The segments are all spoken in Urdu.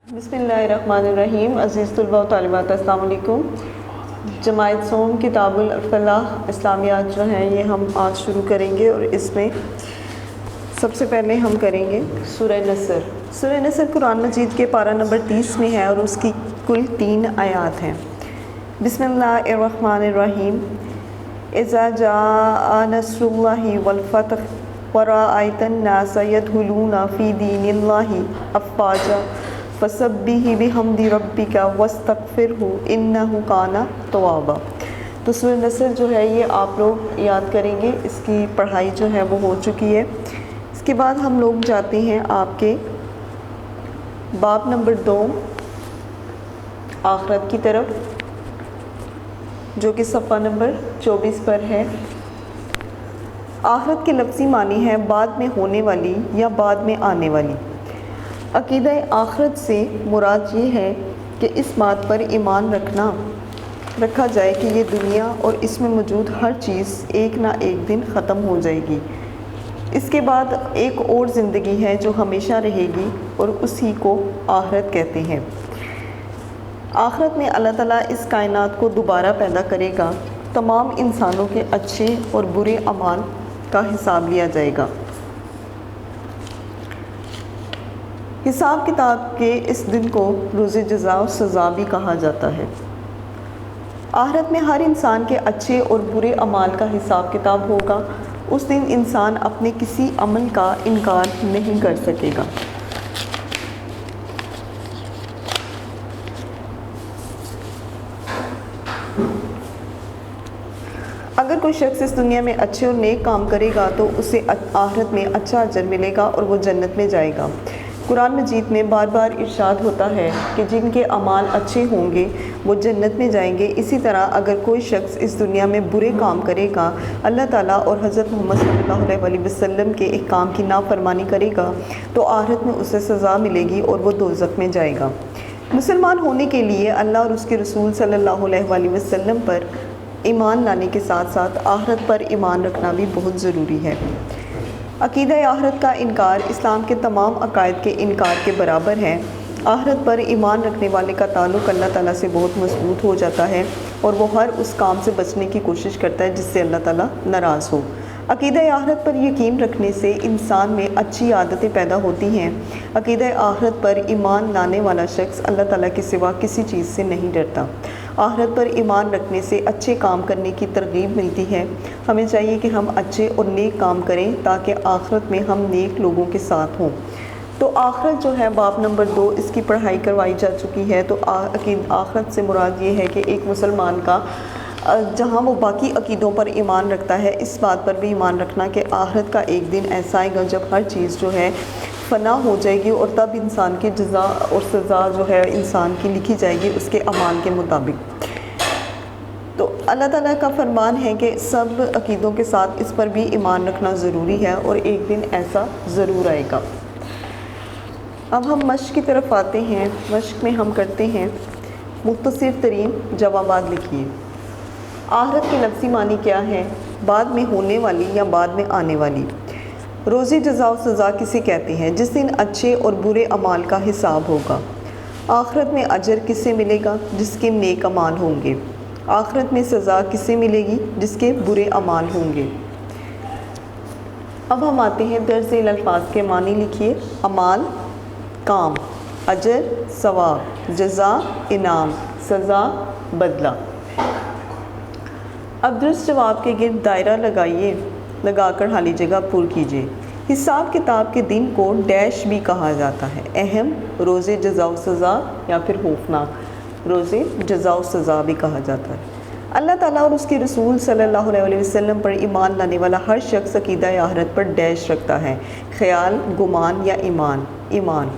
بسم اللہ الرحمن الرحیم۔ عزیز طلباء و طالبات السلام علیکم۔ جماعت سوم کتاب الفلاح اسلامیات جو ہیں یہ ہم آج شروع کریں گے، اور اس میں سب سے پہلے ہم کریں گے سورہ نصر۔ سورہ نصر قرآن مجید کے پارہ نمبر 30 میں ہے اور اس کی کل 3 آیات ہیں۔ بسم اللہ الرحمن الرحیم۔ اذا جاء نصر اللہ والفتح ورأیت الناس يدخلون فی دین اللہ افواجا فسبح بحمد ربک واستغفرہ انہ کان توابا۔ تو سورہ نصر جو ہے یہ آپ لوگ یاد کریں گے، اس کی پڑھائی جو ہے وہ ہو چکی ہے۔ اس کے بعد ہم لوگ جاتے ہیں آپ کے باب نمبر 2 آخرت کی طرف، جو کہ صفحہ نمبر 24 پر ہے۔ آخرت کے لفظی معنی ہے بعد میں ہونے والی یا بعد میں آنے والی۔ عقیدہ آخرت سے مراد یہ ہے کہ اس بات پر ایمان رکھا جائے کہ یہ دنیا اور اس میں موجود ہر چیز ایک نہ ایک دن ختم ہو جائے گی۔ اس کے بعد ایک اور زندگی ہے جو ہمیشہ رہے گی، اور اسی کو آخرت کہتے ہیں۔ آخرت میں اللہ تعالیٰ اس کائنات کو دوبارہ پیدا کرے گا، تمام انسانوں کے اچھے اور برے اعمال کا حساب لیا جائے گا۔ حساب کتاب کے اس دن کو روز جزا و سزا بھی کہا جاتا ہے۔ آخرت میں ہر انسان کے اچھے اور برے اعمال کا حساب کتاب ہوگا۔ اس دن انسان اپنے کسی عمل کا انکار نہیں کر سکے گا۔ اگر کوئی شخص اس دنیا میں اچھے اور نیک کام کرے گا تو اسے آخرت میں اچھا اجر ملے گا اور وہ جنت میں جائے گا۔ قرآن مجید میں بار بار ارشاد ہوتا ہے کہ جن کے اعمال اچھے ہوں گے وہ جنت میں جائیں گے۔ اسی طرح اگر کوئی شخص اس دنیا میں برے کام کرے گا، اللہ تعالیٰ اور حضرت محمد صلی اللہ علیہ وسلم کے احکام کی نافرمانی کرے گا، تو آخرت میں اسے سزا ملے گی اور وہ دوزخ میں جائے گا۔ مسلمان ہونے کے لیے اللہ اور اس کے رسول صلی اللہ علیہ وسلم پر ایمان لانے کے ساتھ ساتھ آخرت پر ایمان رکھنا بھی بہت ضروری ہے۔ عقیدہ آخرت کا انکار اسلام کے تمام عقائد کے انکار کے برابر ہے۔ آخرت پر ایمان رکھنے والے کا تعلق اللہ تعالیٰ سے بہت مضبوط ہو جاتا ہے، اور وہ ہر اس کام سے بچنے کی کوشش کرتا ہے جس سے اللہ تعالیٰ ناراض ہو۔ عقیدہ آخرت پر یقین رکھنے سے انسان میں اچھی عادتیں پیدا ہوتی ہیں۔ عقیدہ آخرت پر ایمان لانے والا شخص اللہ تعالیٰ کے سوا کسی چیز سے نہیں ڈرتا۔ آخرت پر ایمان رکھنے سے اچھے کام کرنے کی ترغیب ملتی ہے۔ ہمیں چاہیے کہ ہم اچھے اور نیک کام کریں تاکہ آخرت میں ہم نیک لوگوں کے ساتھ ہوں۔ تو آخرت جو ہے باب نمبر 2 اس کی پڑھائی کروائی جا چکی ہے۔ تو آخرت سے مراد یہ ہے کہ ایک مسلمان کا جہاں وہ باقی عقیدوں پر ایمان رکھتا ہے، اس بات پر بھی ایمان رکھنا کہ آخرت کا ایک دن ایسا آئے گا جب ہر چیز جو ہے فنا ہو جائے گی، اور تب انسان کی جزا اور سزا جو ہے انسان کی لکھی جائے گی اس کے اعمال کے مطابق۔ تو اللہ تعالیٰ کا فرمان ہے کہ سب عقیدوں کے ساتھ اس پر بھی ایمان رکھنا ضروری ہے، اور ایک دن ایسا ضرور آئے گا۔ اب ہم مشق کی طرف آتے ہیں۔ مشق میں ہم کرتے ہیں مختصر ترین جوابات لکھیے۔ آخرت کے لفظی معنی کیا ہے؟ بعد میں ہونے والی یا بعد میں آنے والی۔ روز جزا و سزا کسے کہتے ہیں؟ جس دن اچھے اور برے اعمال کا حساب ہوگا۔ آخرت میں اجر کسے ملے گا؟ جس کے نیک اعمال ہوں گے۔ آخرت میں سزا کسے ملے گی؟ جس کے برے اعمال ہوں گے۔ اب ہم آتے ہیں درج ذیل الفاظ کے معنی لکھیے۔ اعمال کام، اجر ثواب، جزا انعام، سزا بدلہ۔ اب درست جواب کے گرد دائرہ لگا کر خالی جگہ پر کیجیے۔ حساب کتاب کے دن کو ڈیش بھی کہا جاتا ہے۔ اہم، روز جزا و سزا، یا پھر خوفناک، روز جزا و سزا بھی کہا جاتا ہے۔ اللہ تعالیٰ اور اس کے رسول صلی اللہ علیہ وسلم پر ایمان لانے والا ہر شخص عقیدہ آخرت پر ڈیش رکھتا ہے۔ خیال، گمان یا ایمان۔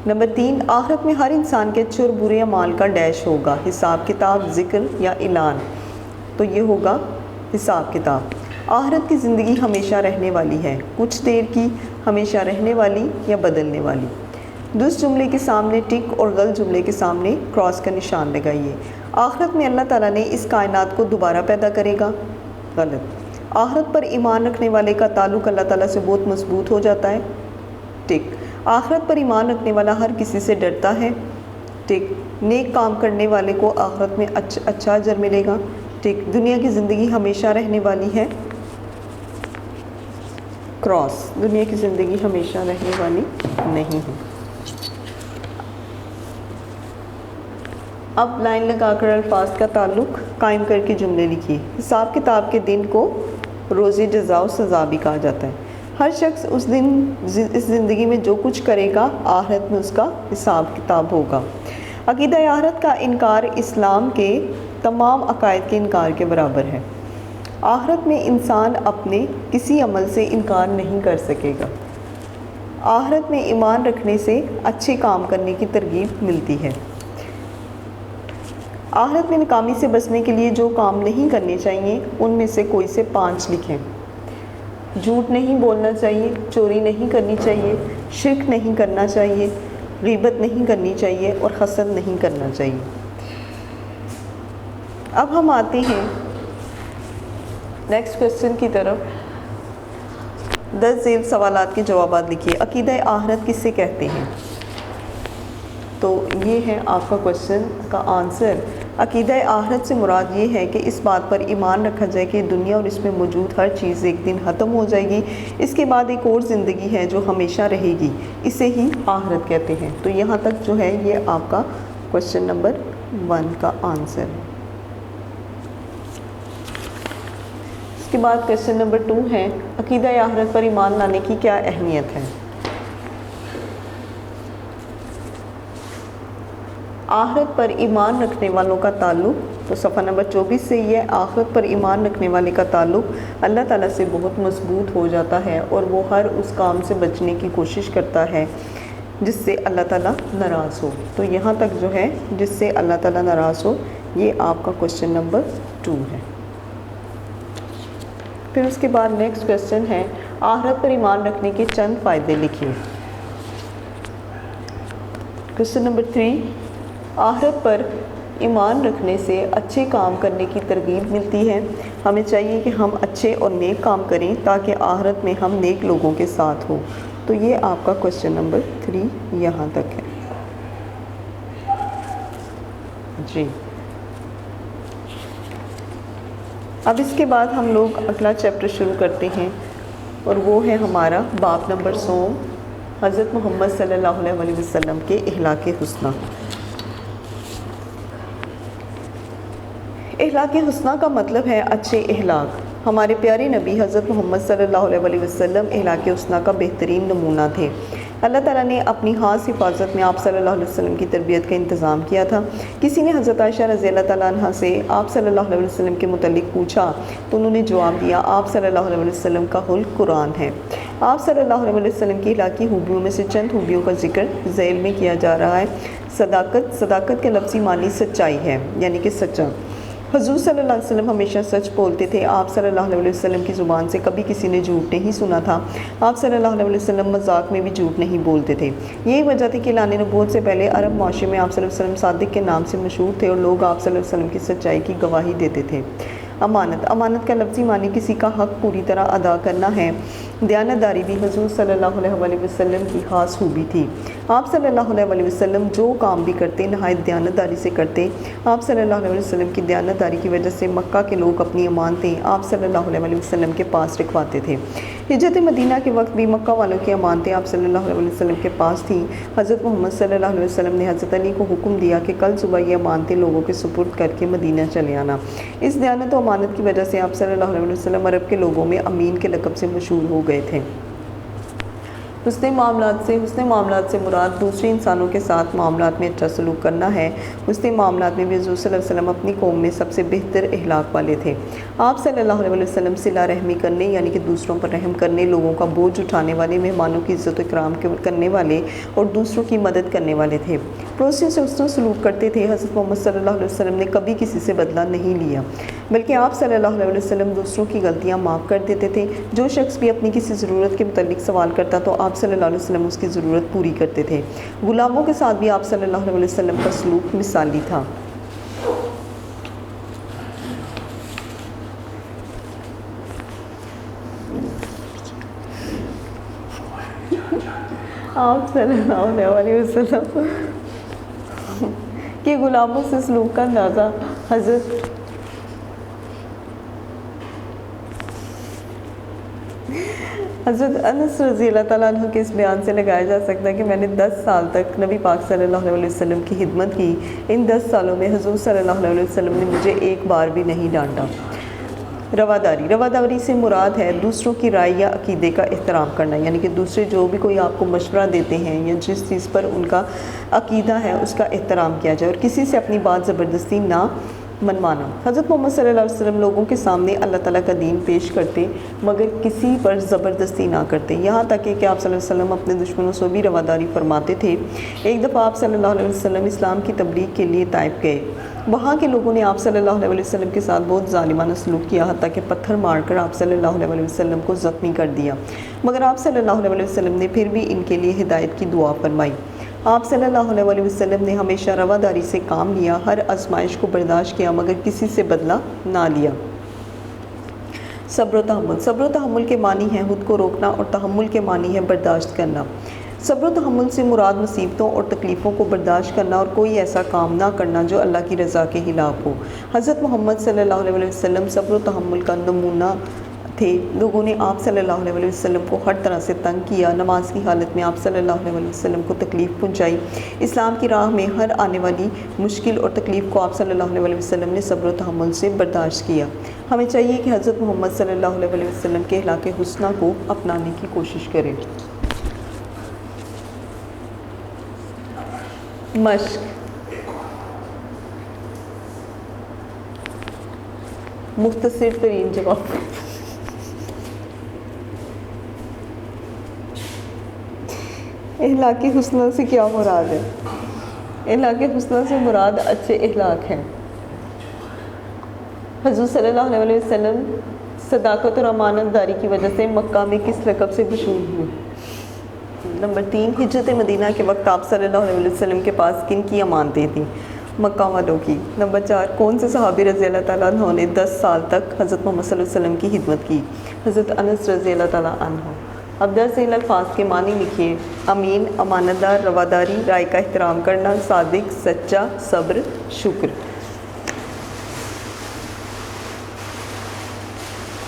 نمبر 3، آخرت میں ہر انسان کے اچھے اور برے اعمال کا ڈیش ہوگا۔ حساب کتاب، ذکر یا اعلان، تو یہ ہوگا حساب کتاب۔ آخرت کی زندگی ہمیشہ رہنے والی ہے، کچھ دیر کی، ہمیشہ رہنے والی یا بدلنے والی۔ درست جملے کے سامنے ٹک اور غلط جملے کے سامنے کراس کا نشان لگائیے۔ آخرت میں اللہ تعالیٰ نے اس کائنات کو دوبارہ پیدا کرے گا، غلط۔ آخرت پر ایمان رکھنے والے کا تعلق اللہ تعالیٰ سے بہت مضبوط ہو جاتا ہے، ٹک۔ آخرت پر ایمان رکھنے والا ہر کسی سے ڈرتا ہے، ٹھیک۔ نیک کام کرنے والے کو آخرت میں اچھا اجر ملے گا، ٹھیک۔ دنیا کی زندگی ہمیشہ رہنے والی ہے، کراس، دنیا کی زندگی ہمیشہ رہنے والی نہیں ہے۔ اب لائن لگا کر الفاظ کا تعلق قائم کر کے جملے لکھیے۔ حساب کتاب کے دن کو روز جزا و سزا بھی کہا جاتا ہے۔ ہر شخص اس دن اس زندگی میں جو کچھ کرے گا آخرت میں اس کا حساب کتاب ہوگا۔ عقیدہ آخرت کا انکار اسلام کے تمام عقائد کے انکار کے برابر ہے۔ آخرت میں انسان اپنے کسی عمل سے انکار نہیں کر سکے گا۔ آخرت میں ایمان رکھنے سے اچھے کام کرنے کی ترغیب ملتی ہے۔ آخرت میں ناکامی سے بچنے کے لیے جو کام نہیں کرنے چاہیے ان میں سے کوئی سے 5 لکھیں۔ جھوٹ نہیں بولنا چاہیے، چوری نہیں کرنی چاہیے، شرک نہیں کرنا چاہیے، غیبت نہیں کرنی چاہیے اور حسد نہیں کرنا چاہیے۔ اب ہم آتے ہیں نیکسٹ کویسچن کی طرف۔ 10 ذیل سوالات کے جوابات لکھیے۔ عقیدہ آخرت کس سے کہتے ہیں؟ تو یہ ہے آپ کا کویسچن کا آنسر۔ عقیدہ آخرت سے مراد یہ ہے کہ اس بات پر ایمان رکھا جائے کہ دنیا اور اس میں موجود ہر چیز ایک دن ختم ہو جائے گی، اس کے بعد ایک اور زندگی ہے جو ہمیشہ رہے گی، اسے ہی آخرت کہتے ہیں۔ تو یہاں تک جو ہے یہ آپ کا کویسچن نمبر 1 کا آنسر ہے۔ اس کے بعد کویسچن نمبر 2 ہے، عقیدہ آخرت پر ایمان لانے کی کیا اہمیت ہے؟ آخرت پر ایمان رکھنے والوں کا تعلق، تو صفحہ نمبر 24 سے یہ آخرت پر ایمان رکھنے والے کا تعلق اللہ تعالیٰ سے بہت مضبوط ہو جاتا ہے اور وہ ہر اس کام سے بچنے کی کوشش کرتا ہے جس سے اللہ تعالیٰ ناراض ہو۔ تو یہاں تک جو ہے جس سے اللہ تعالیٰ ناراض ہو یہ آپ کا کویسچن نمبر 2 ہے۔ پھر اس کے بعد نیکسٹ کویسچن ہے، آخرت پر ایمان رکھنے کے چند فائدے لکھیے۔ کویسچن نمبر 3، آخرت پر ایمان رکھنے سے اچھے کام کرنے کی ترغیب ملتی ہے۔ ہمیں چاہیے کہ ہم اچھے اور نیک کام کریں تاکہ آخرت میں ہم نیک لوگوں کے ساتھ ہوں۔ تو یہ آپ کا کویسچن نمبر 3 یہاں تک ہے جی۔ اب اس کے بعد ہم لوگ اگلا چیپٹر شروع کرتے ہیں اور وہ ہے ہمارا باب نمبر 100، حضرت محمد صلی اللہ علیہ وسلم کے اخلاق حسنہ۔ اخلاق حسنہ کا مطلب ہے اچھے اخلاق۔ ہمارے پیارے نبی حضرت محمد صلی اللہ علیہ وسلم اخلاق حسنہ کا بہترین نمونہ تھے۔ اللہ تعالیٰ نے اپنی خاص حفاظت میں آپ صلی اللہ علیہ وسلم کی تربیت کا انتظام کیا تھا۔ کسی نے حضرت عائشہ رضی اللہ تعالیٰ عنہ سے آپ صلی اللہ علیہ وسلم کے متعلق پوچھا تو انہوں نے جواب دیا، آپ صلی اللہ علیہ وسلم کا خلق قرآن ہے۔ آپ صلی اللہ علیہ وسلم کی اخلاقی خوبیوں میں سے چند خوبیوں کا ذکر ذیل میں کیا جا رہا ہے۔ صداقت کے لفظی معنی سچائی ہے، یعنی کہ سچا۔ حضور صلی اللہ علیہ وسلم ہمیشہ سچ بولتے تھے۔ آپ صلی اللہ علیہ وسلم کی زبان سے کبھی کسی نے جھوٹ نہیں سنا تھا۔ آپ صلی اللہ علیہ وسلم مذاق میں بھی جھوٹ نہیں بولتے تھے۔ یہی وجہ تھی کہ اعلان نبوت سے پہلے عرب معاشرے میں آپ صلی اللہ علیہ وسلم صادق کے نام سے مشہور تھے اور لوگ آپ صلی اللہ علیہ وسلم کی سچائی کی گواہی دیتے تھے۔ امانت کا لفظی معنی کسی کا حق پوری طرح ادا کرنا ہے۔ دیانتداری بھی حضور صلی اللہ علیہ وسلم کی خاص خوبی تھی۔ آپ صلی اللہ علیہ وسلم جو کام بھی کرتے نہایت دیانتداری سے کرتے۔ آپ صلی اللہ علیہ وسلم کی دیانتداری کی وجہ سے مکہ کے لوگ اپنی امانتیں آپ صلی اللہ علیہ وسلم کے پاس رکھواتے تھے۔ ہجرت مدینہ کے وقت بھی مکہ والوں کی امانتیں آپ صلی اللہ علیہ وسلم کے پاس تھیں۔ حضرت محمد صلی اللہ علیہ وسلم نے حضرت علی کو حکم دیا کہ کل صبح یہ امانتیں لوگوں کے سپرد کر کے مدینہ چلے آنا۔ اس دیانت و امانت کی وجہ سے آپ صلی اللہ علیہ وسلم عرب کے لوگوں میں امین کے لقب سے مشہور ہو گئے تھے۔ حسن معاملات سے مراد دوسرے انسانوں کے ساتھ معاملات میں اچھا سلوک کرنا ہے۔ حسن معاملات میں بھی حضور صلی اللہ علیہ وسلم اپنی قوم میں سب سے بہتر اخلاق والے تھے۔ آپ صلی اللہ علیہ وسلم صلہ رحمی کرنے یعنی کہ دوسروں پر رحم کرنے، لوگوں کا بوجھ اٹھانے والے، مہمانوں کی عزت و اکرام کرنے والے اور دوسروں کی مدد کرنے والے تھے۔ پڑوسیوں سے حسن سلوک کرتے تھے۔ حضرت محمد صلی اللہ علیہ وسلم نے کبھی کسی سے بدلہ نہیں لیا، بلکہ آپ صلی اللہ علیہ وسلم دوسروں کی غلطیاں معاف کر دیتے تھے۔ جو شخص بھی اپنی کسی ضرورت کے متعلق سوال کرتا تو آپ صلی اللہ علیہ وسلم اس کی ضرورت پوری کرتے تھے۔ غلاموں کے ساتھ بھی آپ صلی اللہ علیہ وسلم کا سلوک مثالی تھا۔ آپ صلی اللہ علیہ وسلم کے غلاموں سے سلوک کا اندازہ حضرت انس رضی اللہ تعالیٰ عنہ کے اس بیان سے لگایا جا سکتا ہے کہ میں نے 10 سال تک نبی پاک صلی اللہ علیہ وسلم کی خدمت کی. ان 10 سالوں میں حضور صلی اللہ علیہ وسلم نے مجھے ایک بار بھی نہیں ڈانٹا. رواداری سے مراد ہے دوسروں کی رائے یا عقیدے کا احترام کرنا، یعنی کہ دوسرے جو بھی کوئی آپ کو مشورہ دیتے ہیں یا جس چیز پر ان کا عقیدہ ہے اس کا احترام کیا جائے اور کسی سے اپنی بات زبردستی نہ منوانا. حضرت محمد صلی اللہ علیہ وسلم لوگوں کے سامنے اللہ تعالیٰ کا دین پیش کرتے مگر کسی پر زبردستی نہ کرتے، یہاں تک کہ آپ صلی اللہ علیہ وسلم اپنے دشمنوں سے بھی رواداری فرماتے تھے. ایک دفعہ آپ صلی اللہ علیہ وسلم اسلام کی تبلیغ کے لیے طائف گئے. وہاں کے لوگوں نے آپ صلی اللہ علیہ وسلم کے ساتھ بہت ظالمانہ سلوک کیا، حتیٰ کہ پتھر مار کر آپ صلی اللہ علیہ وسلم کو زخمی کر دیا، مگر آپ صلی اللہ علیہ وسلم نے پھر بھی ان کے لیے ہدایت کی دعا فرمائی. آپ صلی اللہ علیہ وسلم نے ہمیشہ رواداری سے کام لیا، ہر آزمائش کو برداشت کیا مگر کسی سے بدلہ نہ لیا. صبر و تحمل کے معنی ہے خود کو روکنا اور تحمل کے معنی ہے برداشت کرنا. صبر و تحمل سے مراد مصیبتوں اور تکلیفوں کو برداشت کرنا اور کوئی ایسا کام نہ کرنا جو اللہ کی رضا کے خلاف ہو. حضرت محمد صلی اللہ علیہ وسلم صبر و تحمل کا نمونہ تھے. لوگوں نے آپ صلی اللہ علیہ وسلم کو ہر طرح سے تنگ کیا، نماز کی حالت میں آپ صلی اللہ علیہ وسلم کو تکلیف پہنچائی. اسلام کی راہ میں ہر آنے والی مشکل اور تکلیف کو آپ صلی اللہ علیہ وسلم نے صبر و تحمل سے برداشت کیا. ہمیں چاہیے کہ حضرت محمد صلی اللہ علیہ وسلم کے اخلاق حسنہ کو اپنانے کی کوشش کریں. مشق. مختصر ترین جواب. اخلاق حسنہ سے کیا مراد ہے؟ اخلاق حسنہ سے مراد اچھے اخلاق ہیں. حضور صلی اللہ علیہ وسلم صداقت اور امانت داری کی وجہ سے مکہ میں کس لقب سے مشہور ہوئے؟ نمبر 3، ہجرت مدینہ کے وقت آپ صلی اللہ علیہ وسلم کے پاس کن کی امانتیں تھیں؟ مکہ والوں کی. نمبر 4، کون سے صحابی رضی اللہ تعالیٰ عنہ نے 10 سال تک حضرت محمد صلی اللہ علیہ وسلم کی خدمت کی؟ حضرت انس رضی اللہ تعالیٰ عنہ. اب درج ذیل الفاظ کے معنی لکھیے. امین، امانت دار، رواداری، رائے کا احترام کرنا، صادق، سچا، صبر، شکر.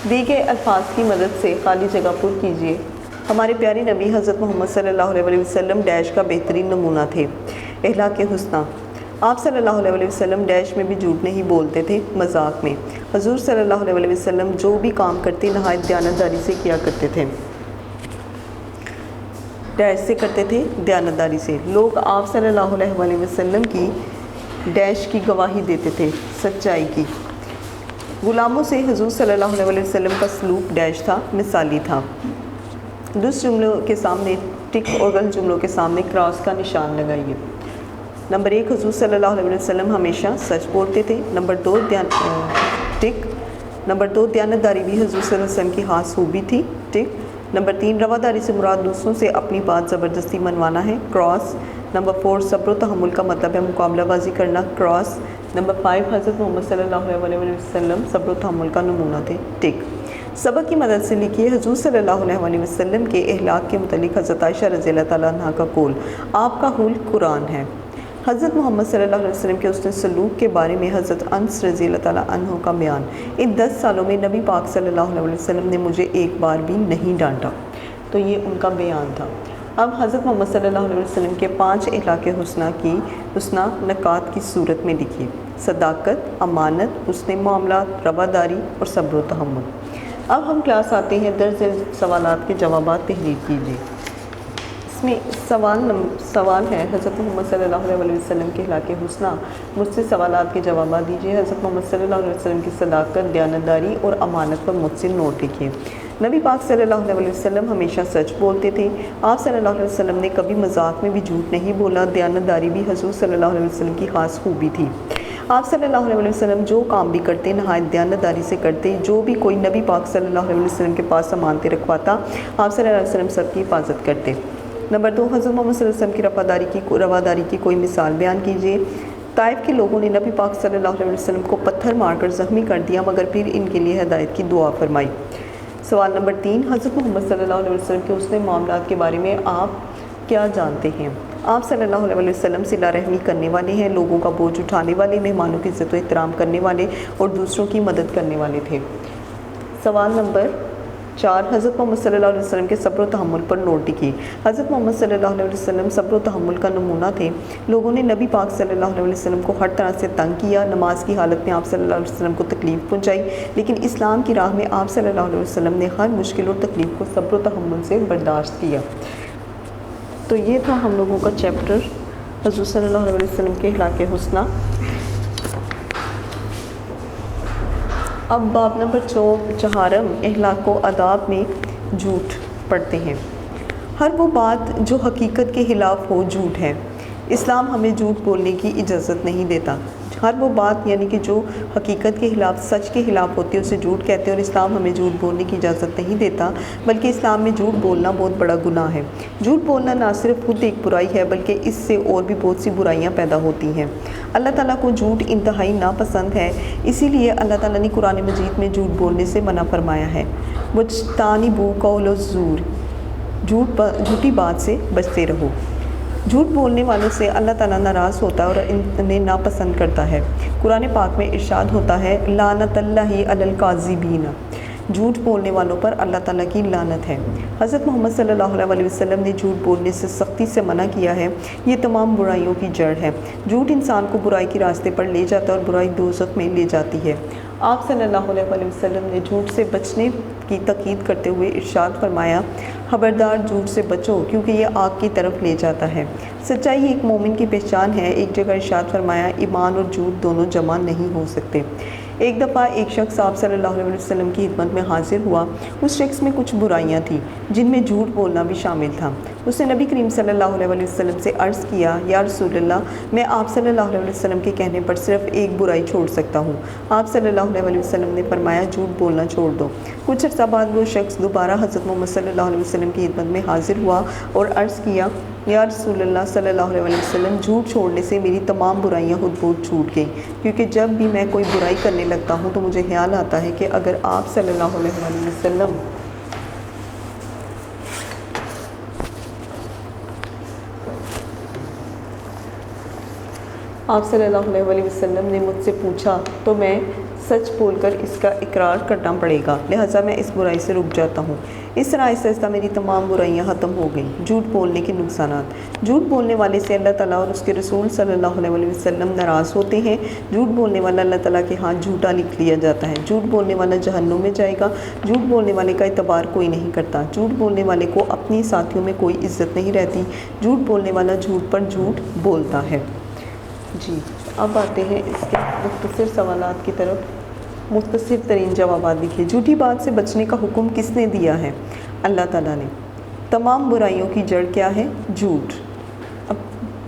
دی گئے الفاظ کی مدد سے خالی جگہ پر کیجیے. ہمارے پیارے نبی حضرت محمد صلی اللہ علیہ وسلم ڈیش کا بہترین نمونہ تھے. اخلاق حسنہ. آپ صلی اللہ علیہ وسلم ڈیش میں بھی جھوٹ نہیں بولتے تھے، مذاق میں. حضور صلی اللہ علیہ وسلم جو بھی کام کرتے نہایت دیانتداری سے کیا کرتے تھے. ڈیش سے کرتے تھے، دیانتداری سے. لوگ آپ صلی اللہ علیہ وسلم کی ڈیش کی گواہی دیتے تھے، سچائی کی. غلاموں سے حضور صلی اللہ علیہ وسلم کا سلوک ڈیش تھا، مثالی تھا. درست جملوں کے سامنے ٹک اور غلط جملوں کے سامنے کراس کا نشان لگائیے. نمبر 1، حضور صلی اللہ علیہ وسلم ہمیشہ سچ بولتے تھے. نمبر 2، ٹک. نمبر 2، دیانتداری بھی حضور صلی اللہ علیہ وسلم کی خاص خوبی تھی، ٹک. نمبر 3، رواداری سے مراد دوسروں سے اپنی بات زبردستی منوانا ہے، کراس. نمبر 4، صبر و تحمل کا مطلب ہے مقابلہ بازی کرنا، کراس. نمبر 5، حضرت محمد صلی اللہ علیہ وسلم صبر و تحمل کا نمونہ تھے، ٹک. سبق کی مدد سے لکھیے. حضور صلی اللہ علیہ وسلم کے اخلاق کے متعلق حضرت عائشہ رضی اللہ تعالیٰ عنہ کا قول. آپ کا خلق قرآن ہے. حضرت محمد صلی اللہ علیہ وسلم کے حسن سلوک کے بارے میں حضرت انس رضی اللہ تعالیٰ عنہ کا بیان. ان 10 سالوں میں نبی پاک صلی اللہ علیہ وسلم نے مجھے ایک بار بھی نہیں ڈانٹا. تو یہ ان کا بیان تھا. اب حضرت محمد صلی اللہ علیہ وسلم کے 5 اخلاق حسنہ نکات کی صورت میں لکھیے. صداقت، امانت، حسن معاملات، رواداری اور صبر و تحمل. اب ہم کلاس آتے ہیں. درج ذیل سوالات کے جوابات تحریر کیجیے. اس میں سوال ہے حضرت محمد صلی اللہ علیہ وسلم کے اخلاق حسنہ. مجھ سے سوالات کے جوابات دیجیے. حضرت محمد صلی اللہ علیہ وسلم کی صداقت، دیانتداری اور امانت پر مجھ سے نوٹ لکھیے. نبی پاک صلی اللہ علیہ وسلم ہمیشہ سچ بولتے تھے. آپ صلی اللہ علیہ وسلم نے کبھی مذاق میں بھی جھوٹ نہیں بولا. دیانتداری بھی حضور صلی اللہ علیہ وسلم کی خاص خوبی تھی. آپ صلی اللہ علیہ وسلم جو کام بھی کرتے نہایت دیانتداری سے کرتے. جو بھی کوئی نبی پاک صلی اللہ علیہ وسلم کے پاس امانتیں رکھواتا آپ صلی اللہ علیہ وسلم سب کی حفاظت کرتے. نمبر 2، حضرت محمد صلی اللہ علیہ وسلم کی رواداری کی کوئی مثال بیان کیجیے. طائف کے لوگوں نے نبی پاک صلی اللہ علیہ وسلم کو پتھر مار کر زخمی کر دیا مگر پھر ان کے لیے ہدایت کی دعا فرمائی. سوال نمبر 3، حضرت محمد صلی اللہ علیہ وسلم کے حسن معاملات کے بارے میں آپ کیا جانتے ہیں؟ آپ صلی اللہ علیہ وسلم صلہ رحمی کرنے والے ہیں، لوگوں کا بوجھ اٹھانے والے، مہمانوں کی عزت و احترام کرنے والے اور دوسروں کی مدد کرنے والے تھے۔ سوال نمبر 4، حضرت محمد صلی اللہ علیہ وسلم کے صبر و تحمل پر نوٹ لکھیے۔ حضرت محمد صلی اللہ علیہ وسلم صبر و تحمل کا نمونہ تھے۔ لوگوں نے نبی پاک صلی اللہ علیہ وسلم کو ہر طرح سے تنگ کیا، نماز کی حالت میں آپ صلی اللہ علیہ وسلم کو تکلیف پہنچائی، لیکن اسلام کی راہ میں آپ صلی اللہ علیہ وسلم نے ہر مشکل اور تکلیف کو صبر و تحمل سے برداشت کیا۔ تو یہ تھا ہم لوگوں کا چیپٹر حضور صلی اللہ علیہ وسلم کے اخلاق حسنہ۔ اب باب نمبر 4 اخلاق و آداب میں جھوٹ پڑھتے ہیں۔ ہر وہ بات جو حقیقت کے خلاف ہو جھوٹ ہے۔ اسلام ہمیں جھوٹ بولنے کی اجازت نہیں دیتا۔ ہر وہ بات یعنی کہ جو حقیقت کے خلاف، سچ کے خلاف ہوتی ہے اسے جھوٹ کہتے ہیں، اور اسلام ہمیں جھوٹ بولنے کی اجازت نہیں دیتا، بلکہ اسلام میں جھوٹ بولنا بہت بڑا گناہ ہے۔ جھوٹ بولنا نہ صرف خود ایک برائی ہے بلکہ اس سے اور بھی بہت سی برائیاں پیدا ہوتی ہیں۔ اللہ تعالیٰ کو جھوٹ انتہائی ناپسند ہے، اسی لیے اللہ تعالیٰ نے قرآن مجید میں جھوٹ بولنے سے منع فرمایا ہے۔ وَاجْتَنِبُوا قَوْلَ الزُّورِ، جھوٹی بات سے بچتے رہو۔ جھوٹ بولنے والوں سے اللہ تعالیٰ ناراض ہوتا ہے اور انہیں ناپسند کرتا ہے۔ قرآن پاک میں ارشاد ہوتا ہے لعنت اللہ علی الکاذبین، جھوٹ بولنے والوں پر اللہ تعالیٰ کی لعنت ہے۔ حضرت محمد صلی اللہ علیہ وسلم نے جھوٹ بولنے سے سختی سے منع کیا ہے، یہ تمام برائیوں کی جڑ ہے۔ جھوٹ انسان کو برائی کے راستے پر لے جاتا ہے اور برائی دوزخ میں لے جاتی ہے۔ آپ صلی اللہ علیہ وسلم نے جھوٹ سے بچنے کی تاکید کرتے ہوئے ارشاد فرمایا خبردار جھوٹ سے بچو کیونکہ یہ آگ کی طرف لے جاتا ہے۔ سچائی ایک مومن کی پہچان ہے۔ ایک جگہ ارشاد فرمایا ایمان اور جھوٹ دونوں جمع نہیں ہو سکتے۔ ایک دفعہ ایک شخص آپ صلی اللہ علیہ وسلم کی خدمت میں حاضر ہوا۔ اس شخص میں کچھ برائیاں تھیں جن میں جھوٹ بولنا بھی شامل تھا۔ اس نے نبی کریم صلی اللہ علیہ وسلم سے عرض کیا یا رسول اللہ، میں آپ صلی اللہ علیہ وسلم کے کہنے پر صرف ایک برائی چھوڑ سکتا ہوں۔ آپ صلی اللہ علیہ وسلم نے فرمایا جھوٹ بولنا چھوڑ دو۔ کچھ عرصہ بعد وہ شخص دوبارہ حضرت محمد صلی اللہ علیہ وسلم کی خدمت میں حاضر ہوا اور عرض کیا یا رسول اللہ صلی اللہ علیہ وسلم، جھوٹ چھوڑنے سے میری تمام برائیاں خود بہت چھوٹ گئیں، کیونکہ جب بھی میں کوئی برائی کرنے لگتا ہوں تو مجھے خیال آتا ہے کہ اگر آپ صلی اللہ علیہ وسلم علیہ وسلم نے مجھ سے پوچھا تو میں سچ بول کر اس کا اقرار کرنا پڑے گا، لہٰذا میں اس برائی سے رک جاتا ہوں۔ اس طرح آہستہ آہستہ میری تمام برائیاں ختم ہو گئیں۔ جھوٹ بولنے کے نقصانات۔ جھوٹ بولنے والے سے اللہ تعالیٰ اور اس کے رسول صلی اللہ علیہ وسلم ناراض ہوتے ہیں۔ جھوٹ بولنے والا اللہ تعالیٰ کے ہاں جھوٹا لکھ لیا جاتا ہے۔ جھوٹ بولنے والا جہنم میں جائے گا۔ جھوٹ بولنے والے کا اعتبار کوئی نہیں کرتا۔ جھوٹ بولنے والے کو اپنی ساتھیوں میں کوئی عزت نہیں رہتی۔ جھوٹ بولنے والا جھوٹ پر جھوٹ بولتا ہے۔ جی اب آتے ہیں اس کے مختصر سوالات کی طرف۔ مختصر ترین جوابات لکھیے۔ جھوٹی بات سے بچنے کا حکم کس نے دیا ہے؟ اللہ تعالیٰ نے۔ تمام برائیوں کی جڑ کیا ہے؟ جھوٹ۔ اب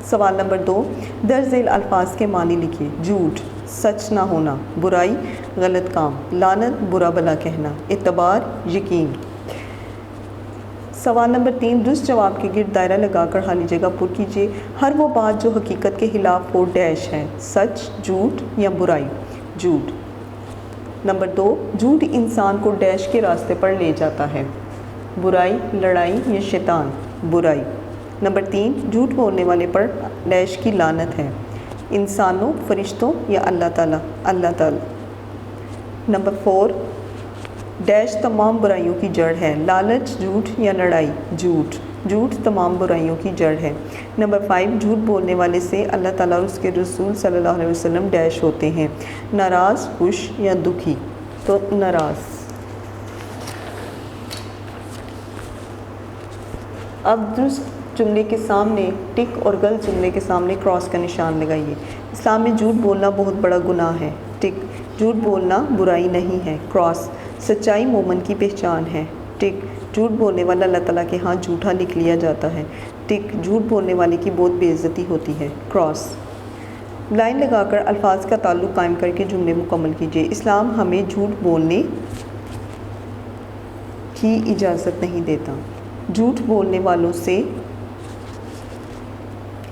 سوال نمبر 2، درج ذیل الفاظ کے معنی لکھیے۔ جھوٹ، سچ نہ ہونا، برائی، غلط کام، لعنت، برا بھلا کہنا، اعتبار، یقین۔ سوال نمبر 3، درست جواب کے گرد دائرہ لگا کر خالی جگہ پر کیجیے۔ ہر وہ بات جو حقیقت کے خلاف ہو ڈیش ہے، سچ، جھوٹ یا برائی؟ جھوٹ۔ نمبر 2، جھوٹ انسان کو ڈیش کے راستے پر لے جاتا ہے، برائی، لڑائی یا شیطان؟ برائی۔ نمبر 3، جھوٹ بولنے والے پر ڈیش کی لعنت ہے، انسانوں، فرشتوں یا اللہ تعالیٰ؟ اللہ تعالیٰ۔ نمبر 4، ڈیش تمام برائیوں کی جڑ ہے، لالچ، جھوٹ یا لڑائی؟ جھوٹ۔ جھوٹ تمام برائیوں کی جڑ ہے۔ نمبر 5، جھوٹ بولنے والے سے اللہ تعالیٰ اور اس کے رسول صلی اللہ علیہ وسلم ڈیش ہوتے ہیں، ناراض، خوش یا دکھی؟ تو ناراض۔ اب درست جملے کے سامنے ٹک اور غلط جملے کے سامنے کراس کا نشان لگائیے۔ اسلام میں جھوٹ بولنا بہت بڑا گناہ ہے، ٹک۔ جھوٹ بولنا برائی نہیں ہے، کراس۔ سچائی مومن کی پہچان ہے، ٹک۔ جھوٹ بولنے والا اللہ تعالیٰ کے ہاں جھوٹا لکھ لیا جاتا ہے، ٹک۔ جھوٹ بولنے والے کی بہت بے عزتی ہوتی ہے، کراس۔ لائن لگا کر الفاظ کا تعلق قائم کر کے جملے مکمل کیجیے۔ اسلام ہمیں جھوٹ بولنے کی اجازت نہیں دیتا۔ جھوٹ بولنے والوں سے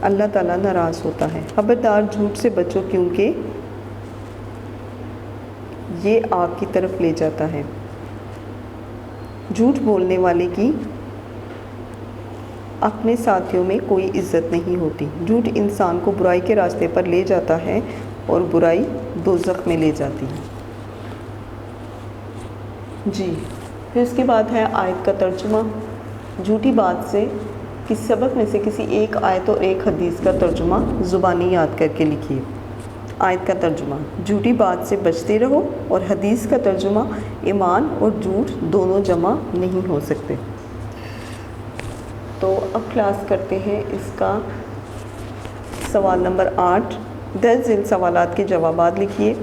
اللہ تعالیٰ ناراض ہوتا ہے۔ خبردار جھوٹ سے بچو کیونکہ یہ آگ کی طرف لے جاتا ہے۔ جھوٹ بولنے والے کی اپنے ساتھیوں میں کوئی عزت نہیں ہوتی۔ جھوٹ انسان کو برائی کے راستے پر لے جاتا ہے اور برائی دوزخ میں لے جاتی ہے۔ جی، پھر اس کے بعد ہے آیت کا ترجمہ۔ جھوٹی بات سے کس سبق میں سے کسی ایک آیت اور ایک حدیث کا ترجمہ زبانی یاد کر کے لکھیے۔ آیت کا ترجمہ: جھوٹی بات سے بچتے رہو، اور حدیث کا ترجمہ: ایمان اور جھوٹ دونوں جمع نہیں ہو سکتے۔ تو اب کلاس کرتے ہیں اس کا سوال نمبر 8۔ درج ذیل سوالات کے جوابات لکھیے۔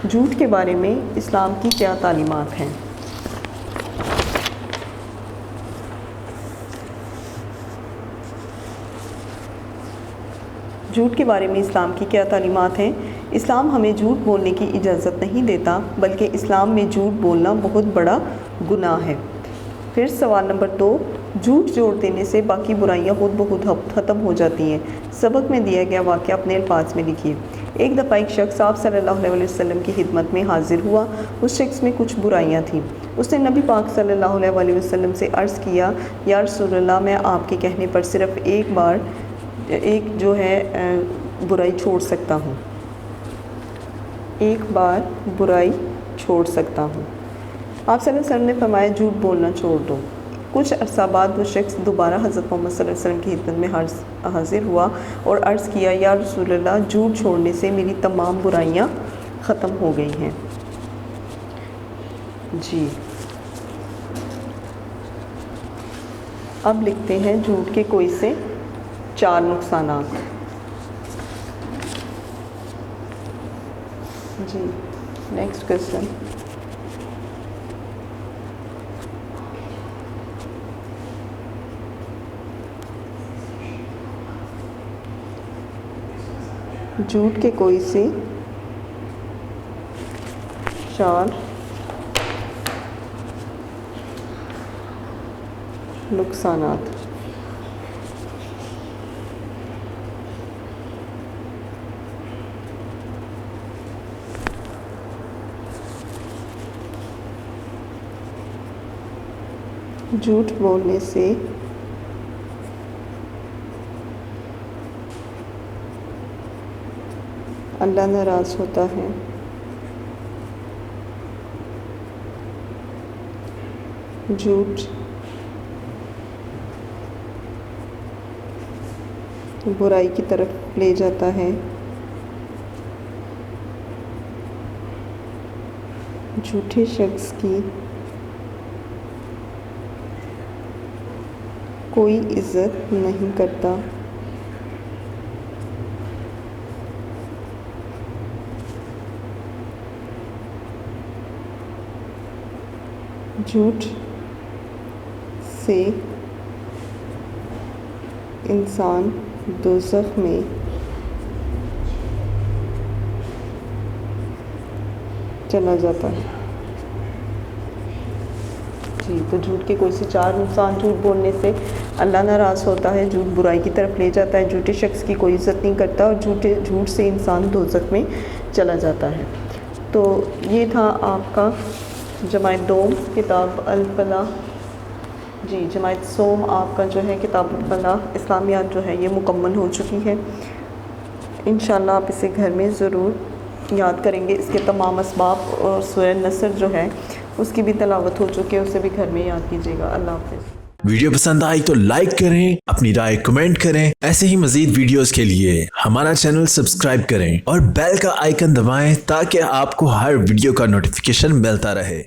جھوٹ کے بارے میں اسلام کی کیا تعلیمات ہیں؟ جھوٹ کے بارے میں اسلام کی کیا تعلیمات ہیں؟ اسلام ہمیں جھوٹ بولنے کی اجازت نہیں دیتا، بلکہ اسلام میں جھوٹ بولنا بہت بڑا گناہ ہے۔ پھر سوال نمبر 2، جھوٹ جوڑ دینے سے باقی برائیاں خود بخود ختم ہو جاتی ہیں۔ سبق میں دیا گیا واقعہ اپنے الفاظ میں لکھیے۔ ایک دفعہ ایک شخص آپ صلی اللہ علیہ وسلم کی خدمت میں حاضر ہوا۔ اس شخص میں کچھ برائیاں تھیں۔ اس نے نبی پاک صلی اللہ علیہ وسلم سے عرض کیا، یا رسول اللہ، میں آپ کے کہنے پر صرف ایک جو ہے برائی چھوڑ سکتا ہوں، ایک بار برائی چھوڑ سکتا ہوں۔ آپ صلی اللہ علیہ وسلم نے فرمایا، جھوٹ بولنا چھوڑ دو۔ کچھ عرصہ بعد وہ شخص دوبارہ حضرت محمد صلی اللہ علیہ وسلم کی خدمت میں حاضر ہوا اور عرض کیا، یا رسول اللہ، جھوٹ چھوڑنے سے میری تمام برائیاں ختم ہو گئی ہیں۔ جی، اب لکھتے ہیں جھوٹ کے کوئی سے 4 نقصانات۔ جی، نیکسٹ کویسچن۔ جھوٹ کے کوئی سے 4 نقصانات۔ جھوٹ بولنے سے اللہ ناراض ہوتا ہے۔ جھوٹ برائی کی طرف لے جاتا ہے۔ جھوٹے شخص کی کوئی عزت نہیں کرتا۔ جھوٹ سے انسان دوزخ میں چلا جاتا ہے۔ جی، تو جھوٹ کے کوئی سے 4 نقصان: جھوٹ بولنے سے اللہ ناراض ہوتا ہے، جھوٹ برائی کی طرف لے جاتا ہے، جھوٹے شخص کی کوئی عزت نہیں کرتا، اور جھوٹ سے انسان دوزخ میں چلا جاتا ہے۔ تو یہ تھا آپ کا جماعت دوم کتاب الفلاح، جی جماعت سوم آپ کا جو ہے کتاب الفلاح اسلامیات جو ہے یہ مکمل ہو چکی ہے۔ انشاءاللہ آپ اسے گھر میں ضرور یاد کریں گے۔ اس کے تمام اسباب اور سورہ نصر جو ہے اس کی بھی تلاوت ہو چکی ہے، اسے بھی گھر میں یاد کیجیے گا۔ اللہ حافظ۔ ویڈیو پسند آئی تو لائک کریں، اپنی رائے کمنٹ کریں۔ ایسے ہی مزید ویڈیوز کے لیے ہمارا چینل سبسکرائب کریں اور بیل کا آئیکن دبائیں تاکہ آپ کو ہر ویڈیو کا نوٹیفیکیشن ملتا رہے۔